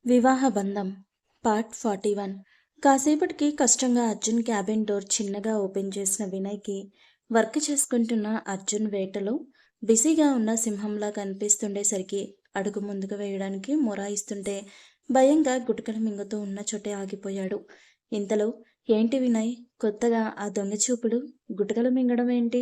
వివాహ బంధం పార్ట్ 41. కాసేపటికి కష్టంగా అర్జున్ క్యాబిన్ డోర్ చిన్నగా ఓపెన్ చేసిన వినయ్కి వర్క్ చేసుకుంటున్న అర్జున్ వేటలో బిజీగా ఉన్న సింహంలా కనిపిస్తుండేసరికి అడుగు ముందుకు వేయడానికి మొరాయిస్తుంటే భయంగా గుటకలు మింగుతూ ఉన్న చోటే ఆగిపోయాడు. ఇంతలో ఏంటి వినయ్, కొత్తగా ఆ దొంగ చూపుడు, గుటకలు మింగడం ఏంటి,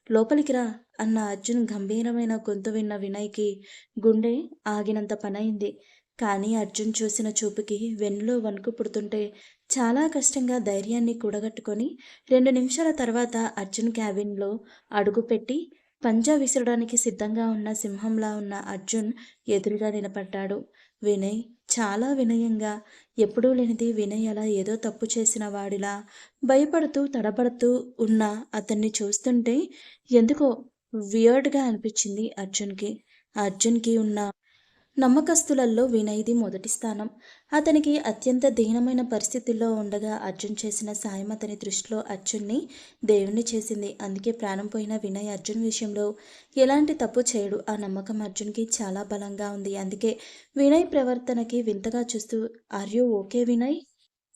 లోపలికి రా అన్న అర్జున్ గంభీరమైన గొంతు విన్న వినయ్కి గుండె ఆగినంత పనైంది. కానీ అర్జున్ చూసిన చూపుకి వెన్నులో వణుకు పుడుతుంటే చాలా కష్టంగా ధైర్యాన్ని కూడగట్టుకొని 2 నిమిషాల తర్వాత అర్జున్ క్యాబిన్లో అడుగుపెట్టి పంజా విసరడానికి సిద్ధంగా ఉన్న సింహంలా ఉన్న అర్జున్ ఎదురుగా నిలబడ్డాడు. వినయ్ చాలా వినయంగా, ఎప్పుడూ లేనిది వినయ్ అలా ఏదో తప్పు చేసిన వాడిలా భయపడుతూ తడబడుతూ ఉన్న అతన్ని చూస్తుంటే ఎందుకో వియర్డ్గా అనిపించింది అర్జున్కి. అర్జున్కి ఉన్న నమ్మకస్తులలో వినయ్‌ది మొదటి స్థానం. అతనికి అత్యంత దీనమైన పరిస్థితుల్లో ఉండగా అర్జున్ చేసిన సాయం అతని దృష్టిలో అర్జున్‌ని దేవుడిని చేసింది. అందుకే ప్రాణం పోయిన వినయ్ అర్జున్ విషయంలో ఎలాంటి తప్పు చేయడు. ఆ నమ్మకం అర్జున్‌కి చాలా బలంగా ఉంది. అందుకే వినయ్ ప్రవర్తనకి వింతగా చూస్తూ "ఆర్ యూ ఓకే వినయ్?"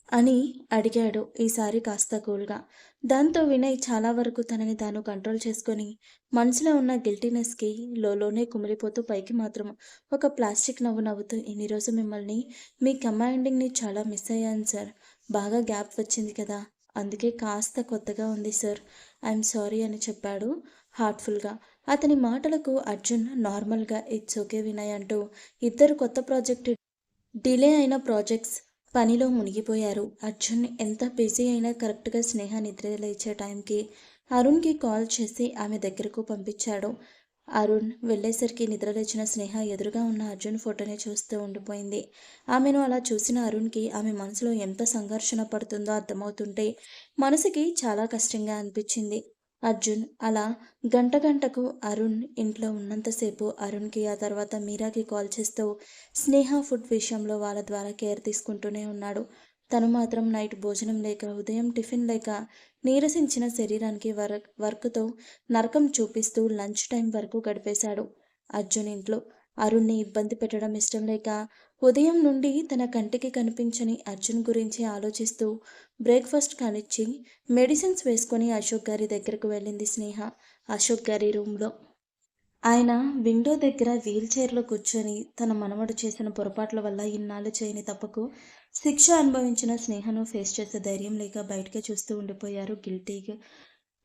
అని అడిగాడు ఈసారి కాస్త కూల్‌గా. దాంతో వినయ్ చాలా వరకు తనని తాను కంట్రోల్ చేసుకొని, మనసులో ఉన్న గిల్టీనెస్‌కి లోలోనే కుమిలిపోతూ పైకి మాత్రం ఒక ప్లాస్టిక్ నవ్వు నవ్వుతూ "ఇన్ని రోజు మిమ్మల్ని, మీ కమాండింగ్‌ని చాలా మిస్ అయ్యాను సార్. బాగా గ్యాప్ వచ్చింది కదా! అందుకే కాస్త కొత్తగా ఉంది సార్. ఐయామ్ సారీ" అని చెప్పాడు హార్ట్‌ఫుల్‌గా. అతని మాటలకు అర్జున్ నార్మల్‌గా "ఇట్స్ ఓకే వినయ్" అంటూ ఇద్దరు కొత్త ప్రాజెక్ట్ డిలే అయిన ప్రాజెక్ట్స్ పనిలో మునిగిపోయారు. అర్జున్ ఎంత బిజీ అయినా కరెక్ట్‌గా స్నేహ నిద్ర లేచే టైంకి అరుణ్‌కి కాల్ చేసి ఆమె దగ్గరకు పంపించాడు. అరుణ్ వెళ్ళేసరికి నిద్రలేచిన స్నేహ ఎదురుగా ఉన్న అర్జున్ ఫోటోని చూస్తూ ఉండిపోయింది. ఆమెను అలా చూసిన అరుణ్‌కి ఆమె మనసులో ఎంత సంఘర్షణ పడుతుందో అర్థమవుతుంటే మనసుకి చాలా కష్టంగా అనిపించింది. అర్జున్ అలా గంటకు అరుణ్ ఇంట్లో ఉన్నంతసేపు అరుణ్‌కి, ఆ తర్వాత మీరాకి కాల్ చేస్తూ స్నేహ ఫుడ్ విషయంలో వాళ్ళ ద్వారా కేర్ తీసుకుంటూనే ఉన్నాడు. తను మాత్రం నైట్ భోజనం లేక, ఉదయం టిఫిన్ లేక నీరసించిన శరీరానికి వర్క్‌తో నరకం చూపిస్తూ లంచ్ టైం వరకు గడిపేశాడు. అర్జున్ ఇంట్లో అరుణ్‌ని ఇబ్బంది పెట్టడం ఇష్టం లేక ఉదయం నుండి తన కంటికి కనిపించని అర్జున్ గురించి ఆలోచిస్తూ బ్రేక్‌ఫాస్ట్ కానిచ్చి మెడిసిన్స్ వేసుకొని అశోక్ గారి దగ్గరకు వెళ్ళింది స్నేహ. అశోక్ గారి రూమ్‌లో ఆయన విండో దగ్గర వీల్ చైర్‌లో కూర్చొని తన మనవడు చేసిన పొరపాట్ల వల్ల ఇన్నాళ్ళు చేయని తప్పుకు శిక్ష అనుభవించిన స్నేహను ఫేస్ చేసే ధైర్యం లేక బయటకే చూస్తూ ఉండిపోయారు గిల్టీగా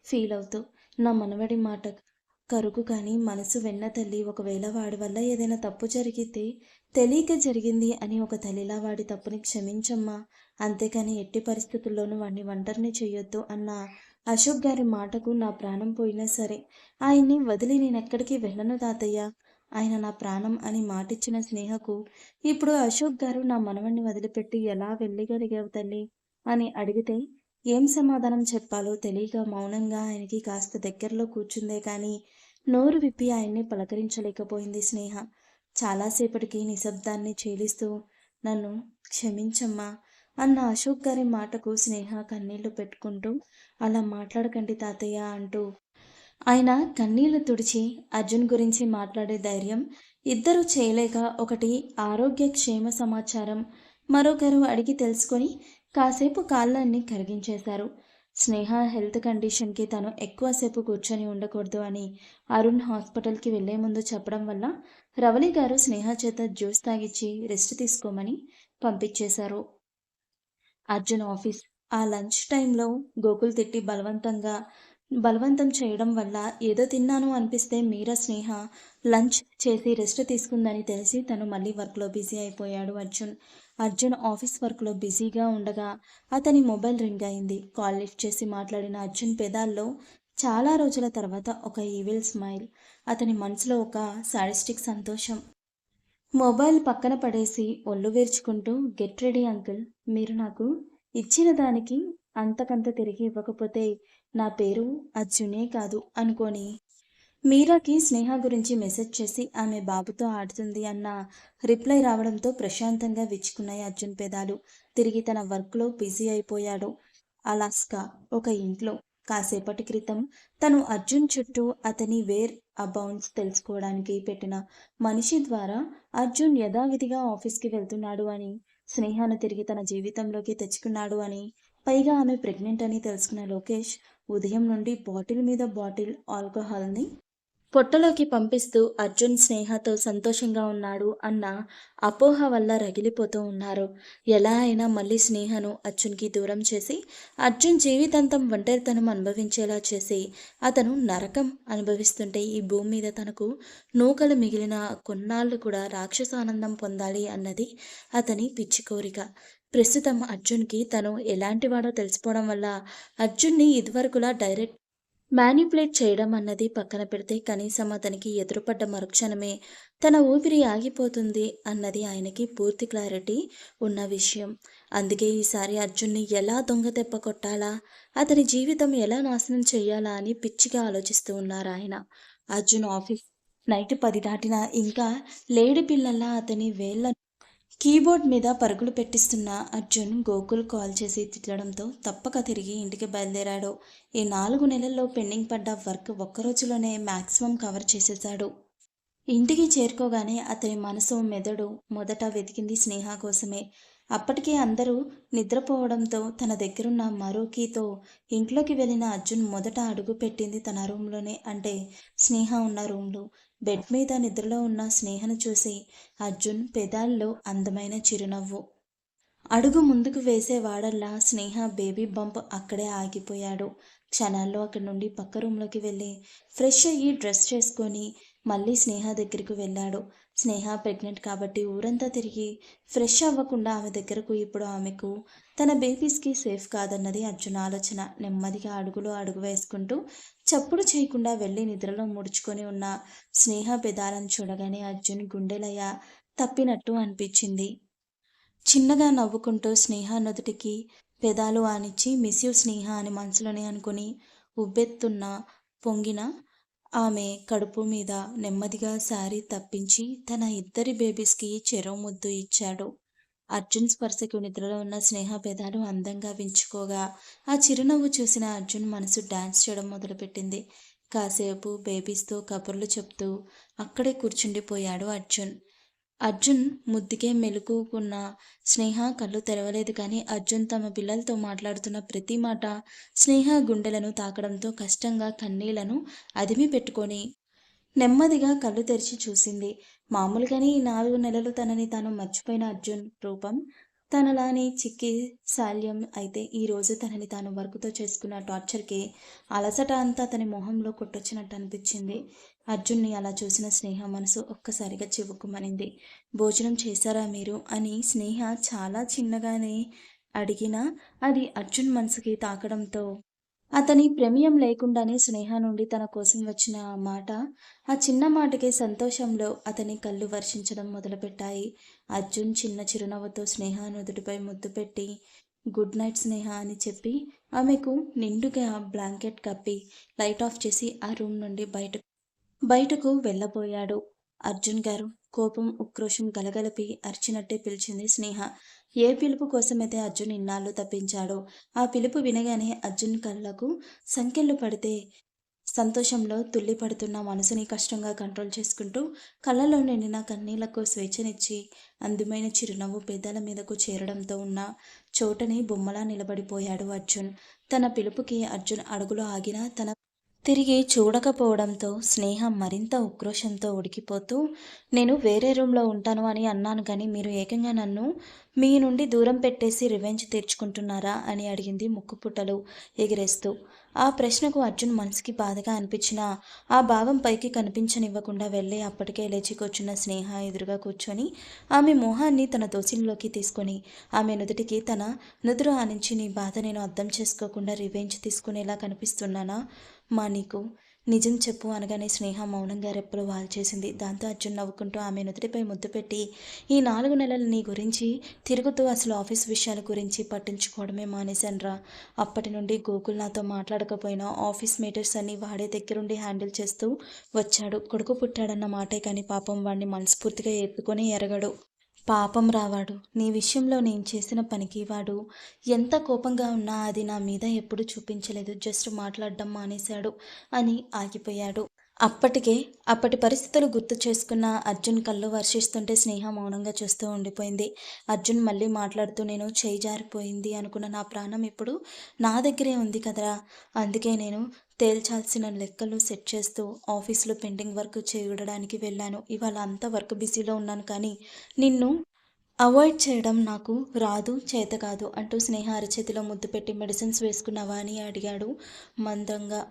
ఫీల్ అవుతూ. నా మనవడి మాట కరుకు కానీ మనసు వెన్న తల్లి, ఒకవేళ వాడి వల్ల ఏదైనా తప్పు జరిగితే తెలియక జరిగింది అని ఒక తల్లిలా వాడి తప్పుని క్షమించమ్మా. అంతేకాని ఎట్టి పరిస్థితుల్లోనూ వాడిని ఒంటరిని చెయ్యొద్దు అన్న అశోక్ గారి మాటకు నా ప్రాణం పోయినా సరే ఆయన్ని వదిలి నేనెక్కడికి వెళ్ళను తాతయ్య. ఆయన నా ప్రాణం అని మాటిచ్చిన స్నేహకు ఇప్పుడు అశోక్ గారు నా మనవణ్ణి వదిలిపెట్టి ఎలా వెళ్ళగలిగావు తల్లి అని అడిగితే ఏం సమాధానం చెప్పాలో తెలియక మౌనంగా ఆయనకి కాస్త దగ్గరలో కూర్చుందే కానీ నోరు విప్పి ఆయన్ని పలకరించలేకపోయింది స్నేహ. చాలాసేపటికి నిశ్శబ్దాన్ని చీలిస్తూ నన్ను క్షమించమ్మా అన్న అశోక్ గారి మాటకు స్నేహ కన్నీళ్లు పెట్టుకుంటూ అలా మాట్లాడకండి తాతయ్య అంటూ ఆయన కన్నీళ్లు తుడిచి అర్జున్ గురించి మాట్లాడే ధైర్యం ఇద్దరూ చేయలేక ఒకటి ఆరోగ్య క్షేమ సమాచారం మరొకరు అడిగి తెలుసుకొని కాసేపు కాళ్ళన్ని కరిగించేశారు. స్నేహ హెల్త్ కండిషన్కి తను ఎక్కువసేపు కూర్చొని ఉండకూడదు అని అరుణ్ హాస్పిటల్కి వెళ్లే ముందు చెప్పడం వల్ల రవళి గారు స్నేహ చేత జ్యూస్ తాగిచ్చి రెస్ట్ తీసుకోమని పంపించేశారు. అర్జున్ ఆఫీస్ ఆ లంచ్ టైంలో గోకుల్ తిట్టి బలవంతం చేయడం వల్ల ఏదో తిన్నాను అనిపిస్తే మీరా స్నేహ లంచ్ చేసి రెస్ట్ తీసుకుందని తెలిసి తను మళ్ళీ వర్క్లో బిజీ అయిపోయాడు అర్జున్. అర్జున్ ఆఫీస్ వర్క్లో బిజీగా ఉండగా అతని మొబైల్ రింగ్ అయింది. కాల్ లిఫ్ట్ చేసి మాట్లాడిన అర్జున్ పెదాల్లో చాలా రోజుల తర్వాత ఒక ఈవిల్ స్మైల్, అతని మనసులో ఒక సాడిస్టిక్ సంతోషం. మొబైల్ పక్కన పడేసి ఒళ్ళు విరుచుకుంటూ గెట్ రెడీ అంకుల్, మీరు నాకు ఇచ్చిన దానికి అంతకంత తిరిగి ఇవ్వకపోతే నా పేరు అర్జునే కాదు అనుకొని మీరాకి స్నేహ గురించి మెసేజ్ చేసి ఆమె బాబుతో ఆడుతుంది అన్న రిప్లై రావడంతో ప్రశాంతంగా విచ్చుకున్నాయి అర్జున్ పెదాలు. తిరిగి తన వర్క్లో బిజీ అయిపోయాడు. అలాస్కా ఒక ఇంట్లో కాసేపటి క్రితం తను అర్జున్ చుట్టూ అతని వేర్ అబౌండ్స్ తెలుసుకోవడానికి పెట్టిన మనిషి ద్వారా అర్జున్ యథావిధిగా ఆఫీస్కి వెళ్తున్నాడు అని, స్నేహను తిరిగి తన జీవితంలోకి తెచ్చుకున్నాడు అని, పైగా ఆమె ప్రెగ్నెంట్ అని తెలుసుకున్న లోకేష్ ఉదయం నుండి బాటిల్ మీద బాటిల్ ఆల్కహాల్ని పొట్టలోకి పంపిస్తూ అర్జున్ స్నేహతో సంతోషంగా ఉన్నాడు అన్న అపోహ వల్ల రగిలిపోతూ ఉన్నారు. ఎలా అయినా మళ్ళీ స్నేహను అర్జున్కి దూరం చేసి అర్జున్ జీవితాంతం ఒంటరితనం అనుభవించేలా చేసి అతను నరకం అనుభవిస్తుంటే ఈ భూమి మీద తనకు నూకలు మిగిలిన కొన్నాళ్ళు కూడా రాక్షసానందం పొందాలి అన్నది అతని పిచ్చి కోరిక. ప్రస్తుతం అర్జున్కి తను ఎలాంటివాడో తెలిసిపోవడం వల్ల అర్జున్ని ఇదివరకులా డైరెక్ట్ మ్యానిపులేట్ చేయడం అన్నది పక్కన పెడితే కనీసం అతనికి ఎదురుపడ్డ మరుక్షణమే తన ఊపిరి ఆగిపోతుంది అన్నది ఆయనకి పూర్తి క్లారిటీ ఉన్న విషయం. అందుకే ఈసారి అర్జున్ని ఎలా దొంగ దెబ్బ కొట్టాలా, అతని జీవితం ఎలా నాశనం చెయ్యాలా అని పిచ్చిగా ఆలోచిస్తూ ఉన్నారు ఆయన. అర్జున్ ఆఫీస్ నైట్ 10 దాటినా ఇంకా లేడి పిల్లల్లా అతని వేళ్ళ కీబోర్డ్ మీద పరుగులు పెట్టిస్తున్న అర్జున్ గోకుల్ కాల్ చేసి తిట్టడంతో తప్పక తిరిగి ఇంటికి బయలుదేరాడు. ఈ 4 నెలల్లో పెండింగ్ పడ్డ వర్క్ ఒక్కరోజులోనే మ్యాక్సిమం కవర్ చేసేశాడు. ఇంటికి చేరుకోగానే అతని మనసు మెదడు మొదట వెతికింది స్నేహ కోసమే. అప్పటికే అందరూ నిద్రపోవడంతో తన దగ్గరున్న మరో కీతో ఇంట్లోకి వెళ్ళిన అర్జున్ మొదట అడుగు పెట్టింది తన రూమ్లోనే, అంటే స్నేహ ఉన్న రూమ్లో. బెడ్ మీద నిద్రలో ఉన్న స్నేహను చూసి అర్జున్ పెదాల్లో అందమైన చిరునవ్వు. అడుగు ముందుకు వేసేవాడల్లా స్నేహ బేబీ బంప్ అక్కడే ఆగిపోయాడు. క్షణాల్లో అక్కడి నుండి పక్క రూమ్లోకి వెళ్ళి ఫ్రెష్ అయ్యి డ్రెస్ చేసుకొని మళ్ళీ స్నేహ దగ్గరకు వెళ్ళాడు. స్నేహ ప్రెగ్నెంట్ కాబట్టి ఊరంతా తిరిగి ఫ్రెష్ అవ్వకుండా ఆమె దగ్గరకు ఇప్పుడు ఆమెకు తన బేబీస్కి సేఫ్ కాదన్నది అర్జున్ ఆలోచన. నెమ్మదిగా అడుగులో అడుగు వేసుకుంటూ చప్పుడు చేయకుండా వెళ్ళి నిద్రలో ముడుచుకొని ఉన్న స్నేహ పెదాలను చూడగానే అర్జున్ గుండెలయ తప్పినట్టు అనిపించింది. చిన్నగా నవ్వుకుంటూ స్నేహ నుదుటికి పెదాలు ఆనిచ్చి మిస్ యూ స్నేహ అని మనసులోనే అనుకుని ఉబ్బెత్తున్న పొంగిన ఆమె కడుపు మీద నెమ్మదిగా శారీ తప్పించి తన ఇద్దరి బేబీస్కి చెరో ముద్దు ఇచ్చాడు. అర్జున్ స్పర్శకు నిద్రలో ఉన్న స్నేహ పెదాలు అందంగా వించుకోగా ఆ చిరునవ్వు చూసిన అర్జున్ మనసు డాన్స్ చేయడం మొదలుపెట్టింది. కాసేపు బేబీస్తో కబుర్లు చెప్తూ అక్కడే కూర్చుండిపోయాడు అర్జున్. అర్జున్ ముద్దుకే మెలుకుకున్న స్నేహ కళ్ళు తెరవలేదు కానీ అర్జున్ తమ పిల్లలతో మాట్లాడుతున్న ప్రతి మాట స్నేహ గుండెలను తాకడంతో కష్టంగా కన్నీళ్లను అదిమి పెట్టుకొని నెమ్మదిగా కళ్ళు తెరిచి చూసింది. మామూలుగానే ఈ 4 నెలలు తనని తాను మర్చిపోయిన అర్జున్ రూపం తనలానే చిక్కి శాల్యం అయితే ఈరోజు తనని తాను వర్క్తో చేసుకున్న టార్చర్కి అలసట అంతా తన మొహంలో కొట్టొచ్చినట్టు అనిపించింది. అర్జున్ని అలా చూసిన స్నేహ మనసు ఒక్కసారిగా చివుక్కుమనింది. భోజనం చేశారా మీరు అని స్నేహ చాలా చిన్నగానే అడిగినా అది అర్జున్ మనసుకి తాకడంతో అతని ప్రమేయం లేకుండానే స్నేహ నుండి తన కోసం వచ్చిన ఆ మాట, ఆ చిన్న మాటకే సంతోషంలో అతని కళ్ళు వర్షించడం మొదలుపెట్టాయి. అర్జున్ చిన్న చిరునవ్వుతో స్నేహ నుదుటిపై ముద్దు పెట్టి గుడ్ నైట్ స్నేహ అని చెప్పి ఆమెకు నిండుగా బ్లాంకెట్ కప్పి లైట్ ఆఫ్ చేసి ఆ రూమ్ నుండి బయటకు వెళ్ళబోయాడు. అర్జున్ గారు కోపం ఉక్రోషం గలగలపి అరిచినట్టే పిలిచింది స్నేహ. ఏ పిలుపు కోసమైతే అర్జున్ ఇన్నాళ్ళు తప్పించాడో ఆ పిలుపు వినగానే అర్జున్ కళ్ళకు సంకెళ్ళు పడితే సంతోషంలో తుల్లిపడుతున్న మనసుని కష్టంగా కంట్రోల్ చేసుకుంటూ కళ్ళలో నిండిన కన్నీళ్లకు స్వేచ్ఛనిచ్చి అందమైన చిరునవ్వు పెదాల మీదకు చేరడంతో ఉన్న చోటని బొమ్మలా నిలబడిపోయాడు అర్జున్. తన పిలుపుకి అర్జున్ అడుగులో ఆగినా తన తిరిగి చూడకపోవడంతో స్నేహ మరింత ఉక్రోషంతో ఉడికిపోతూ నేను వేరే రూమ్లో ఉంటాను అని అన్నాను కానీ మీరు ఏకంగా నన్ను మీ నుండి దూరం పెట్టేసి రివెంజ్ తీర్చుకుంటున్నారా అని అడిగింది ముక్కుపుట్టలు ఎగిరేస్తూ. ఆ ప్రశ్నకు అర్జున్ మనసుకి బాధగా అనిపించినా ఆ భావం పైకి కనిపించనివ్వకుండా వెళ్ళి అప్పటికే లేచి కూర్చున్న స్నేహ ఎదురుగా కూర్చొని ఆమె మొహాన్ని తన దోసిల్లోకి తీసుకొని ఆమె నుదుటికి తన నుదురు ఆనించి నీ బాధ నేను అర్థం చేసుకోకుండా రివెంజ్ తీసుకునేలా కనిపిస్తున్నానా మా నీకు నిజం చెప్పు అనగానే స్నేహ మౌనంగా రెప్పలు వాల్చేసింది. దాంతో అర్జున్ నవ్వుకుంటూ ఆమె నుదుటిపై ముద్దు పెట్టి ఈ 4 నెలలు నీ గురించి తిరుగుతూ అసలు ఆఫీస్ విషయాల గురించి పట్టించుకోవడమే మానేశాన్రా. అప్పటి నుండి గోకుల్ నాతో మాట్లాడకపోయినా ఆఫీస్ మేటర్స్ అన్నీ వాడే దగ్గరుండి హ్యాండిల్ చేస్తూ వచ్చాడు. కొడుకు పుట్టాడన్న మాటే కానీ పాపం వాడిని మనస్ఫూర్తిగా ఎత్తుకొని ఎరగడు. పాపం రావాడు. నీ విషయంలో నేను చేసిన పనికి వాడు ఎంత కోపంగా ఉన్నా అది నా మీద ఎప్పుడూ చూపించలేదు. జస్ట్ మాట్లాడడం మానేశాడు అని ఆగిపోయాడు. అప్పటికే అప్పటి పరిస్థితులు గుర్తు చేసుకున్న అర్జున్ కళ్ళు వర్షిస్తుంటే స్నేహ మౌనంగా చూస్తూ ఉండిపోయింది. అర్జున్ మళ్ళీ మాట్లాడుతూ నేను చేయి జారిపోయింది అనుకున్న నా ప్రాణం ఇప్పుడు నా దగ్గరే ఉంది కదరా! అందుకే నేను తేల్చాల్సిన లెక్కలు సెట్ చేస్తూ ఆఫీస్‌లో పెండింగ్ వర్క్ చూడడానికి వెళ్ళాను. ఇవాళ అంతా వర్క్ బిజీలో ఉన్నాను కానీ నిన్ను అవాయిడ్ చేయడం నాకు రాదు, చేత కాదు అంటూ స్నేహ అరచేతిలో ముద్దు పెట్టి మెడిసిన్స్ వేసుకున్నావా అని అడిగాడు మందంగా.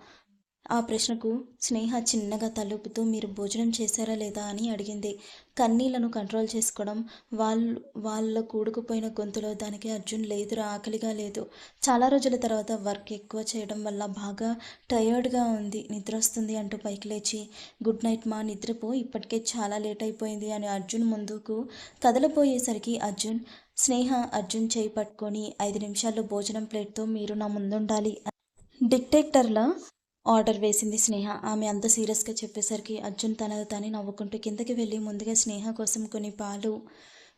ఆ ప్రశ్నకు స్నేహ చిన్నగా తలూపుతూ మీరు భోజనం చేశారా లేదా అని అడిగింది. కన్నీళ్లను కంట్రోల్ చేసుకోవడం వాళ్ళు వాళ్ళ కూడుకుపోయిన గొంతులో దానికి అర్జున్ లేదురా ఆకలిగా లేదు. చాలా రోజుల తర్వాత వర్క్ ఎక్కువ చేయడం వల్ల బాగా టయర్డ్‌గా ఉంది. నిద్రొస్తుంది అంటూ పైకి లేచి గుడ్ నైట్ మా నిద్రపో ఇప్పటికే చాలా లేట్ అయిపోయింది అని అర్జున్ ముందుకు కదలబోయేసరికి స్నేహ అర్జున్ చేయి పట్టుకొని 5 నిమిషాల్లో భోజనం ప్లేట్‌తో మీరు నా ముందుండాలి డిక్టేటర్‌లా ఆర్డర్ వేసింది స్నేహ. ఆమె అంత సీరియస్‌గా చెప్పేసరికి అర్జున్ తనది తానే నవ్వుకుంటూ కిందకి వెళ్ళి ముందుగా స్నేహ కోసం కొన్ని పాలు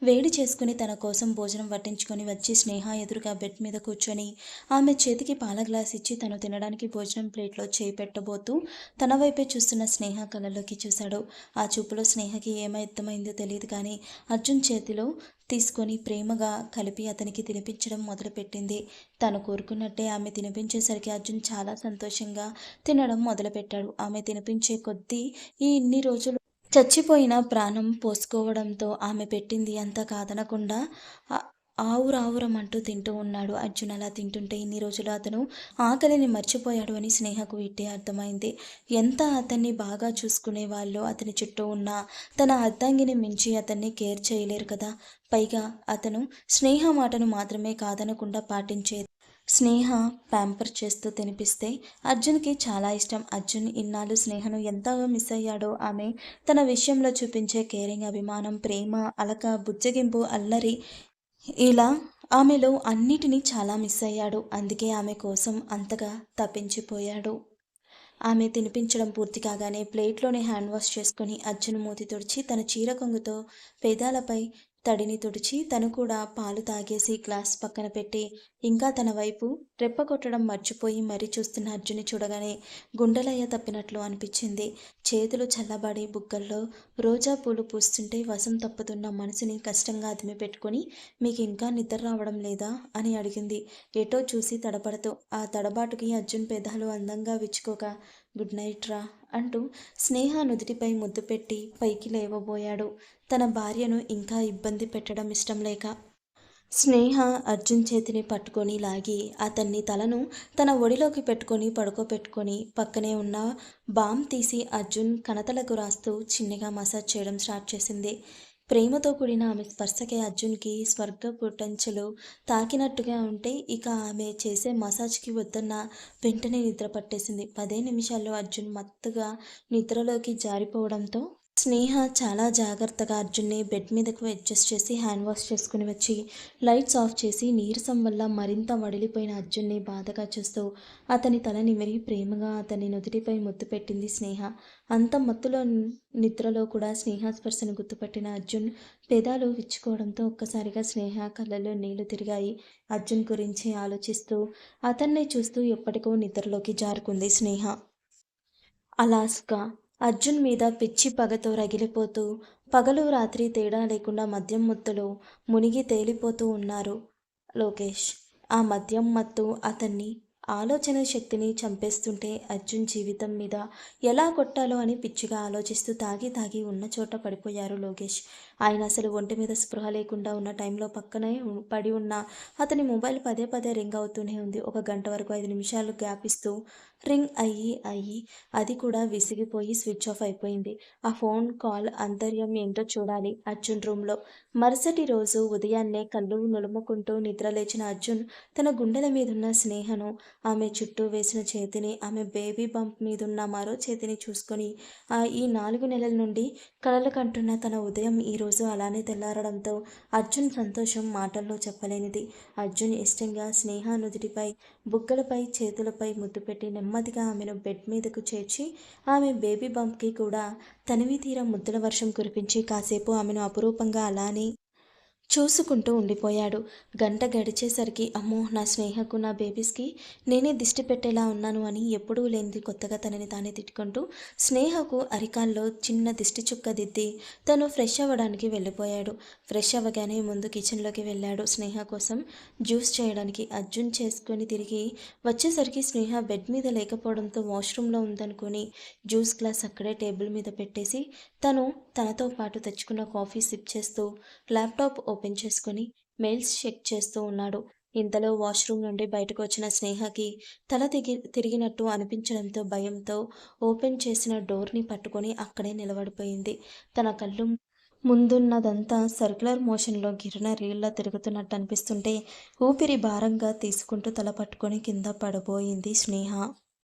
వేడి చేసుకుని తన కోసం భోజనం వడ్డించుకొని వచ్చి స్నేహ ఎదురుగా బెడ్ మీద కూర్చొని ఆమె చేతికి పాల గ్లాస్ ఇచ్చి తను తినడానికి భోజనం ప్లేట్‌లో చేయి పెట్టబోతూ తన వైపే చూస్తున్న స్నేహ కళ్ళలోకి చూశాడు. ఆ చూపులో స్నేహకి ఏమర్థమైందో తెలీదు కానీ అర్జున్ చేతిలో తీసుకొని ప్రేమగా కలిపి అతనికి తినిపించడం మొదలుపెట్టింది. తను కోరుకున్నట్టే ఆమె తినిపించేసరికి అర్జున్ చాలా సంతోషంగా తినడం మొదలుపెట్టాడు. ఆమె తినిపించే కొద్దీ ఈ ఇన్ని రోజులు చచ్చిపోయిన ప్రాణం పోసుకోవడంతో ఆమె పెట్టింది అంతా కాదనకుండా ఆ ఆవురావురమంటూ తింటూ ఉన్నాడు. అర్జున్ అలా తింటుంటే ఇన్ని రోజులు అతను ఆకలిని మర్చిపోయాడు అని స్నేహకు ఇట్టే అర్థమైంది. ఎంత అతన్ని బాగా చూసుకునేవాళ్ళో అతని చుట్టూ ఉన్న తన అర్ధాంగిని మించి అతన్ని కేర్ చేయలేరు కదా! పైగా అతను స్నేహ మాటను మాత్రమే కాదనకుండా పాటించేది. స్నేహ ప్యాంపర్ చేస్తూ తినిపిస్తే అర్జున్‌కి చాలా ఇష్టం. అర్జున్ ఇన్నాళ్ళు స్నేహను ఎంతగా మిస్ అయ్యాడో ఆమె తన విషయంలో చూపించే కేరింగ్, అభిమానం, ప్రేమ, అలక, బుజ్జగింపు, అల్లరి ఇలా ఆమెలో అన్నిటినీ చాలా మిస్ అయ్యాడు. అందుకే ఆమె కోసం అంతగా తపించిపోయాడు. ఆమె తినిపించడం పూర్తి కాగానే ప్లేట్లోనే హ్యాండ్ వాష్ చేసుకుని అర్జున్ మూతి తుడిచి తన చీర కొంగుతో పెదాలపై తడిని తుడిచి తను కూడా పాలు తాగేసి గ్లాస్ పక్కన పెట్టి ఇంకా తన వైపు రెప్పకొట్టడం మర్చిపోయి మరీ చూస్తున్న అర్జున్ని చూడగానే గుండెలయ్య తప్పినట్లు అనిపించింది. చేతులు చల్లబడి బుగ్గల్లో రోజా పూలు పూస్తుంటే వశం తప్పుతున్న మనసుని కష్టంగా అదిమి పెట్టుకొని మీకు ఇంకా నిద్ర రావడం లేదా అని అడిగింది ఎటో చూసి తడబడుతూ. ఆ తడబాటుకి అర్జున్ పెదాలు అందంగా విచ్చుకోగా గుడ్ నైట్ రా అంటూ స్నేహ నుదిటిపై ముద్దు పెట్టి పైకి లేవబోయాడు. తన భార్యను ఇంకా ఇబ్బంది పెట్టడం ఇష్టం లేక. స్నేహ అర్జున్ చేతిని పట్టుకొని లాగి అతన్ని తలను తన ఒడిలోకి పెట్టుకొని పడుకోబెట్టుకొని పక్కనే ఉన్న బామ్ తీసి అర్జున్ కణతలకు రాస్తూ చిన్నగా మసాజ్ చేయడం స్టార్ట్ చేసింది. ప్రేమతో కూడిన ఆమె స్పర్శకి అర్జున్‌కి స్వర్గపుటంచెలు తాకినట్టుగా ఉంటే ఇక ఆమె చేసే మసాజ్‌కి వద్దన్న వెంటనే నిద్ర పట్టేసింది. 10 నిమిషాల్లో అర్జున్ మత్తుగా నిద్రలోకి జారిపోవడంతో స్నేహ చాలా జాగ్రత్తగా అర్జున్ని బెడ్ మీదకు అడ్జస్ట్ చేసి హ్యాండ్ వాష్ చేసుకుని వచ్చి లైట్స్ ఆఫ్ చేసి నీరసం వల్ల మరింత వడిలిపోయిన అర్జున్ని బాధగా చూస్తూ అతని తల నిమిరి ప్రేమగా అతని నుదిటిపై ముద్దు పెట్టింది స్నేహ. అంత మత్తులో నిద్రలో కూడా స్నేహ స్పర్శను గుర్తుపట్టిన అర్జున్ పెదాలు విచ్చుకోవడంతో ఒక్కసారిగా స్నేహ కళ్ళల్లో నీళ్లు తిరిగాయి. అర్జున్ గురించి ఆలోచిస్తూ అతన్నే చూస్తూ ఎప్పటికో నిద్రలోకి జారుకుంది స్నేహ. అలాస్కా అర్జున్ మీద పిచ్చి పగతో రగిలిపోతూ పగలు రాత్రి తేడా లేకుండా మద్యం మత్తులో మునిగి తేలిపోతూ ఉన్నారు లోకేష్. ఆ మద్యం మత్తు అతన్ని ఆలోచన శక్తిని చంపేస్తుంటే అర్జున్ జీవితం మీద ఎలా కొట్టాలో అని పిచ్చిగా ఆలోచిస్తూ తాగి తాగి ఉన్న చోట పడిపోయారు లోకేష్. ఆయన అసలు ఒంటి మీద స్పృహ లేకుండా ఉన్న టైంలో పక్కనే పడి ఉన్న అతని మొబైల్ పదే పదే రింగ్ అవుతూనే ఉంది. 1 గంట వరకు 5 నిమిషాలు గ్యాప్ ఇస్తూ రింగ్ అయ్యి అది కూడా విసిగిపోయి స్విచ్ ఆఫ్ అయిపోయింది. ఆ ఫోన్ కాల్ ఆంతర్యం ఏంటో చూడాలి అర్జున్ రూమ్‌లో. మరుసటి రోజు ఉదయాన్నే కళ్ళు నులుముకుంటూ నిద్రలేచిన అర్జున్ తన గుండెల మీదున్న స్నేహను, ఆమె చుట్టూ వేసిన చేతిని, ఆమె బేబీ బంప్ మీదున్న మరో చేతిని చూసుకొని ఈ 4 నెలల నుండి కలలు కంటున్న తన ఉదయం ఈరోజు అలానే తెల్లారడంతో అర్జున్ సంతోషం మాటల్లో చెప్పలేనిది. అర్జున్ ఇష్టంగా స్నేహ నుదిటిపై, బుగ్గలపై, చేతులపై ముద్దు పెట్టి నెమ్మదిగా ఆమెను బెడ్ మీదకు చేర్చి ఆమె బేబీ బంప్‌కి కూడా తనివి తీరా ముద్దుల వర్షం కురిపించి కాసేపు ఆమెను అపురూపంగా అలానే చూసుకుంటూ ఉండిపోయాడు. గంట గడిచేసరికి అమ్మో! నా స్నేహకు, నా బేబీస్‌కి నేనే దిష్టి పెట్టేలా ఉన్నాను అని ఎప్పుడూ లేనిది కొత్తగా తనని తానే తిట్టుకుంటూ స్నేహకు అరికాల్లో చిన్న దిష్టి చుక్క దిద్ది తను ఫ్రెష్ అవ్వడానికి వెళ్ళిపోయాడు. ఫ్రెష్ అవ్వగానే ముందు కిచెన్‌లోకి వెళ్ళాడు స్నేహ కోసం జ్యూస్ చేయడానికి. అర్జున్ చేసుకొని తిరిగి వచ్చేసరికి స్నేహ బెడ్ మీద లేకపోవడంతో వాష్‌రూమ్‌లో ఉందనుకోని జ్యూస్ గ్లాస్ అక్కడే టేబుల్ మీద పెట్టేసి తను తనతో పాటు తెచ్చుకున్న కాఫీ సిప్ చేస్తూ ల్యాప్టాప్ ఓపెన్ చేసుకొని మెయిల్స్ చెక్ చేస్తూ ఉన్నాడు. ఇంతలో వాష్రూమ్ నుండి బయటకు వచ్చిన స్నేహకి తల తిరిగినట్టు అనిపించడంతో భయంతో ఓపెన్ చేసిన డోర్ని పట్టుకొని అక్కడే నిలబడిపోయింది. తన కళ్ళు ముందున్నదంతా సర్క్యులర్ మోషన్లో గిర్రున రీల్లా తిరుగుతున్నట్టు అనిపిస్తుంటే ఊపిరి భారంగా తీసుకుంటూ తల పట్టుకొని కింద పడబోయింది స్నేహ.